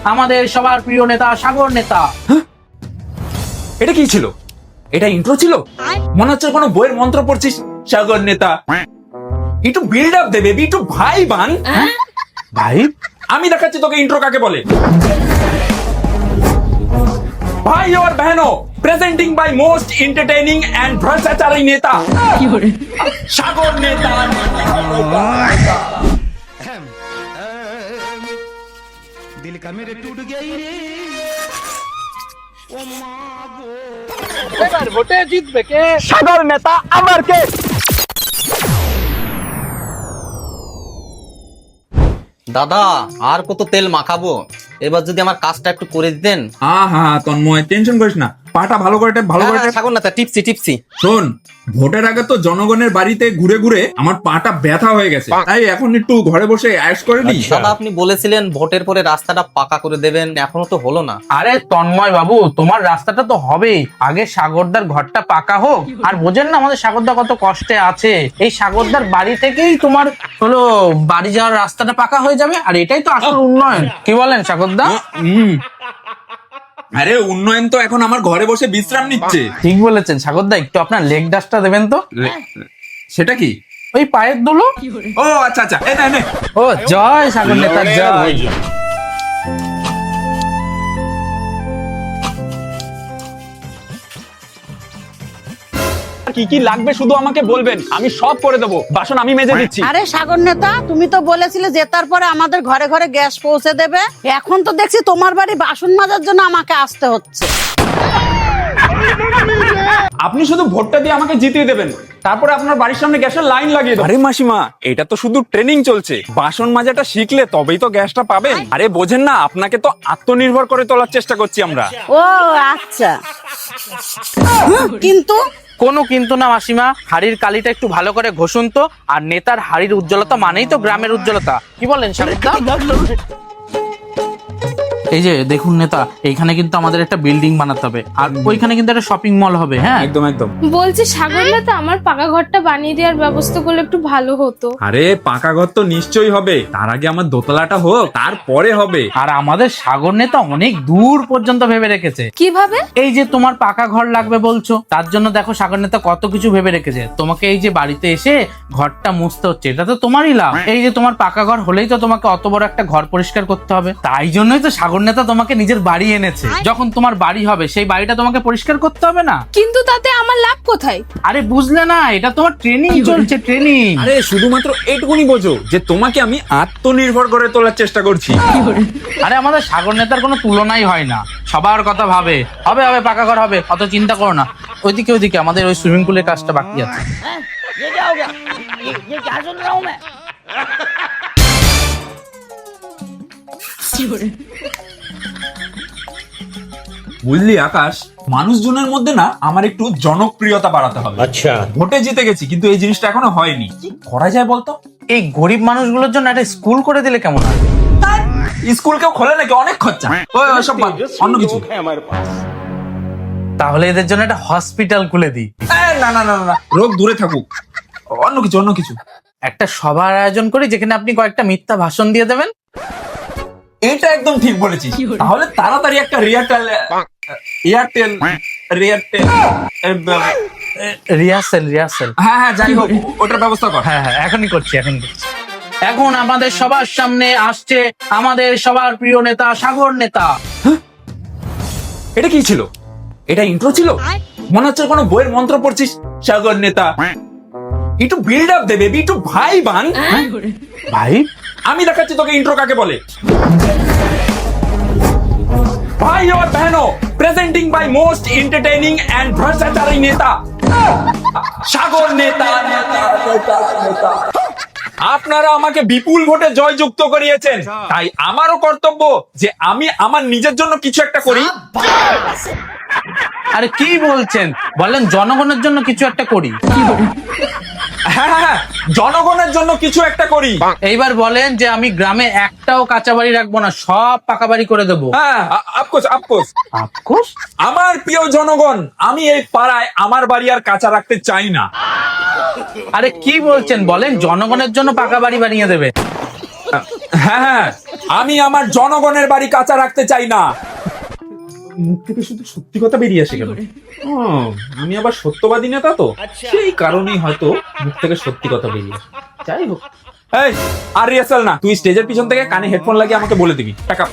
আমাদের সবার প্রিয় নেতা সাগর নেতা। এটা কি ছিল? এটা ইন্ট্রো ছিল? মনে হচ্ছে কোনো বইয়ের মন্ত্র পড়ছিস। সাগর নেতা একটু বিল্ড আপ দেবে, একটু ভাই বান। ভাই আমি দেখাচ্ছি তোকে ইন্ট্রো কাকে বলে। ভাই और बहनों, presenting by most entertaining and भ्रष्टाचारी नेता सागर नेता। दिल का मेरे टूट गई रे ओ माँ गो। এবার ভোটে জিতবে কে? सागर नेता अमर के। দাদা আর কত তেল মাখাবো, এবার যদি আমার কাজটা একটু করে দিতেন। হ্যাঁ তন্ময়, টেনশন করিস না, পাটা ভালো করে সাগর না টিপসি টিপসি। শোন, ভোটের আগে তো জনগণের বাড়িতে ঘুরে ঘুরে আমার পাটা ব্যথা হয়ে গেছে, তাই এখন একটু ঘরে বসে অ্যাশ করে নি। দাদা আপনি বলেছিলেন ভোটের পরে রাস্তাটা পাকা করে দেবেন, এখনো তো হলো না। আরে তন্ময় বাবু, তোমার রাস্তাটা তো হবেই, আগে সাগরদার ঘরটা পাকা হোক। আর বোঝেন না আমাদের সাগরদা কত কষ্টে আছে, এই সাগরদার বাড়ি থেকেই তোমার হলো বাড়ি যাওয়ার রাস্তাটা পাকা হয়ে যাবে। আর এটাই তো আসল উন্নয়ন, কি বলেন সাগরদা? আরে উন্নয়ন তো এখন আমার ঘরে বসে বিশ্রাম নিচ্ছে। ঠিক বলেছেন সাগরদা, একটু আপনার লেগ ডাস্টটা দেবেন তো। সেটা কি? ওই পায়ের দুলো। ও আচ্ছা আচ্ছা, এই নে। ও জয় সাগর নেতা জয়। কি কি লাগবে শুধু আমাকে বলবেন, আমি সব করে দেবো। বাসন আমি মেজে দিচ্ছি। আরে সাগর নেতা, তুমি তো বলেছিলে জেতার পরে আমাদের ঘরে ঘরে গ্যাস পৌঁছে দেবে। এখন তো দেখছি তোমার বাড়ি বাসন মাজার জন্য আমাকে আসতে হচ্ছে। আপনি শুধু ভোটটা দিয়ে আমাকে জিতিয়ে দেবেন, তারপরে আপনার বাড়ির সামনে গ্যাসের লাইন লাগিয়ে দেবো। আরে মাসিমা, এটা তো শুধু ট্রেনিং চলছে, বাসন মাজাটা শিখলে তবেই তো গ্যাসটা পাবেন। আরে বোঝেন না, আপনাকে তো আত্মনির্ভর করে তোলার চেষ্টা করছি আমরা। ও আচ্ছা, কিন্তু কোনো কিন্তু না মাসিমা, হাড়ির কালিটা একটু ভালো করে ঘষুন তো। আর নেতার হাড়ির উজ্জ্বলতা মানেই তো গ্রামের উজ্জ্বলতা, কি বলেন সাগরদা? এই যে দেখুন নেতা, এইখানে কিন্তু আমাদের একটা বিল্ডিং বানাতে হবে, আর ওইখানে কিন্তু একটা শপিং মল হবে। হ্যাঁ একদম একদম। বলছি সাগর নেতা, আমার পাকা ঘরটা বানিয়ে দেওয়ার ব্যবস্থা করলে একটু ভালো হতো। আরে পাকা ঘর তো নিশ্চয়ই হবে, তার আগে আমার দোতলাটা হোক, তারপরে হবে। আর আমাদের সাগর নেতা অনেক দূর পর্যন্ত ভেবে রেখেছে। কিভাবে? এই যে তোমার পাকা ঘর লাগবে বলছো, তার জন্য দেখো সাগর নেতা কত কিছু ভেবে রেখেছে। তোমাকে এই যে বাড়িতে এসে ঘরটা মুছতে হচ্ছে, এটা তো তোমারই লাভ। এই যে তোমার পাকা ঘর হলেই তো তোমাকে অত বড় একটা ঘর পরিষ্কার করতে হবে, তাই জন্যই তো সাগর নেতা তোমাকে নিজের বাড়ি এনেছে। যখন তোমার বাড়ি হবে সেই বাড়িটা তোমাকে পরিষ্কার করতে হবে না? কিন্তু তাতে আমার লাভ কোথায়? আরে বুঝলে না, এটা তোমার ট্রেনিং চলছে, ট্রেনিং। আরে শুধুমাত্র এইটুকুনি বোঝো যে তোমাকে আমি আত্মনির্ভর করে তোলার চেষ্টা করছি। আরে আমাদের সাগর নেতার কোনো তুলনাই হয় না, সবার কথা ভাবে। হবে হবে, পাকা ঘর হবে, অত চিন্তা করো না। ওইদিকে আমাদের ওই সুইমিং পুলের কাজটা বাকি আছে। বুঝলি আকাশ, মানুষজনের মধ্যে না আমার একটু জনপ্রিয়তা বাড়াতে হবে। अच्छा ভোটে জিতে গেছি, কিন্তু এই জিনিসটা এখনো হয়নি। কি করা যায় বলতো? এই গরিব মানুষগুলোর জন্য একটা স্কুল করে দিলে কেমন হয়? স্কুল কেউ খোলে নাকি? অনেক খরচা। ওই সব বাদ, অন্য কিছু। তাহলে এদের জন্য একটা হসপিটাল খুলে দিই। না, রোগ দূরে থাকুক। অন্য কিছু। একটা সভার আয়োজন করি, যেখানে আপনি কয়েকটা মিথ্যা ভাষণ দিয়ে দেবেন। এটা একদম ঠিক বলেছিস। তাহলে তাড়াতাড়ি একটা এয়ারটেল রিহার্সেল। হ্যাঁ যাই হোক, ওটার ব্যবস্থা কর। হ্যাঁ এখনই করছি। এখন আমাদের সবার সামনে আসছে আমাদের সবার প্রিয় নেতা সাগর নেতা। এটা কি ছিল? এটা ইন্ট্রো ছিল? মনে হচ্ছে কোনো বইয়ের মন্ত্র পড়ছিস। সাগর নেতা একটু বিল্ড আপ দেবে, একটু ভাই বান। ভাই আমি দেখাচ্ছি তোকে ইন্ট্রো কাকে বলে। भाई और बहनों, presenting by most entertaining and भ्रष्टाचारी नेता सागर नेता। আপনারা আমাকে বিপুল ভোটে জয়যুক্ত করিয়েছেন, তাই আমারও কর্তব্য যে আমি আমার নিজের জন্য কিছু একটা করি। আরে কি বলছেন, বলেন জনগণের জন্য কিছু একটা করি। হ্যাঁ, জনগণের জন্য কিছু একটা করি। এইবার বলেন যে আমি গ্রামে একটাও কাঁচা বাড়ি রাখবো না, সব পাকা বাড়ি করে দেবো। হ্যাঁ, আফকোর্স। আমার প্রিয় জনগণ, আমি এই পাড়ায় আমার বাড়ি আর কাঁচা রাখতে চাই না। আরে কি বলছেন, বলেন জনগণের জন্য পাকা বাড়ি বানিয়ে দেবে। হ্যাঁ হ্যাঁ, আমি আমার জনগণের বাড়ি কাঁচা রাখতে চাই না। মুখ থেকে শুধু সত্যি কথা বেরিয়ে আসে কেন? ও, আমি আবার সত্যবাদী নেতা তো, সেই কারণেই হয়তো মুখ থেকে সত্যি কথা বেরিয়ে আসে। যাই হোক, এই আর রিহার্সাল না, তুই স্টেজের পিছন থেকে কানে হেডফোন লাগিয়ে আমাকে বলে দিবি টাকা।